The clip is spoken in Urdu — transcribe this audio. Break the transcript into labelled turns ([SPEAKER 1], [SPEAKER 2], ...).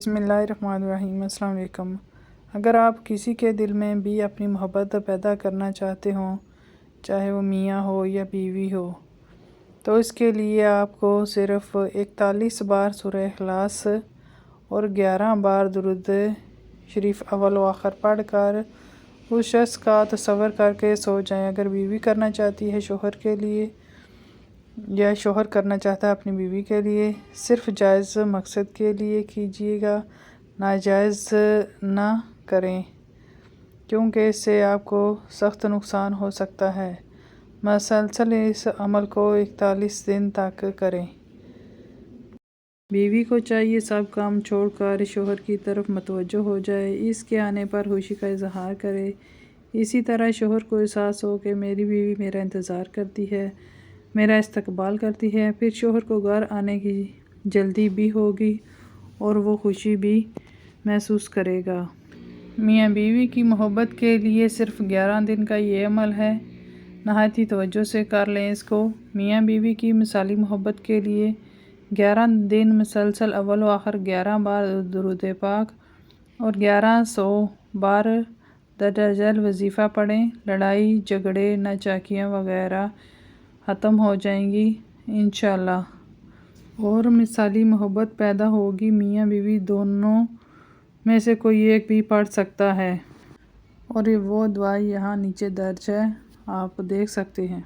[SPEAKER 1] بسم اللہ الرحمن الرحیم۔ السلام علیکم۔ اگر آپ کسی کے دل میں بھی اپنی محبت پیدا کرنا چاہتے ہوں، چاہے وہ میاں ہو یا بیوی ہو، تو اس کے لیے آپ کو صرف 41 بار سورہ اخلاص اور 11 بار درود شریف اول و آخر پڑھ کر اس شخص کا تصور کر کے سو جائیں۔ اگر بیوی کرنا چاہتی ہے شوہر کے لیے یا شوہر کرنا چاہتا ہے اپنی بیوی کے لیے، صرف جائز مقصد کے لیے کیجیے گا، ناجائز نہ کریں، کیونکہ اس سے آپ کو سخت نقصان ہو سکتا ہے۔ مسلسل اس عمل کو 41 دن تک کریں۔ بیوی کو چاہیے سب کام چھوڑ کر شوہر کی طرف متوجہ ہو جائے، اس کے آنے پر خوشی کا اظہار کرے۔ اسی طرح شوہر کو احساس ہو کہ میری بیوی میرا انتظار کرتی ہے، میرا استقبال کرتی ہے، پھر شوہر کو گھر آنے کی جلدی بھی ہوگی اور وہ خوشی بھی محسوس کرے گا۔ میاں بیوی کی محبت کے لیے صرف 11 دن کا یہ عمل ہے، نہایت ہی توجہ سے کر لیں اس کو۔ میاں بیوی کی مثالی محبت کے لیے 11 دن مسلسل اول و آخر 11 بار درود پاک اور 1100 بار درجل وظیفہ پڑھیں۔ لڑائی جھگڑے ناچاکیاں وغیرہ ختم ہو جائیں گی انشاءاللہ، اور مثالی محبت پیدا ہوگی۔ میاں بیوی دونوں میں سے کوئی ایک بھی پڑھ سکتا ہے، اور وہ دعا یہاں نیچے درج ہے، آپ دیکھ سکتے ہیں۔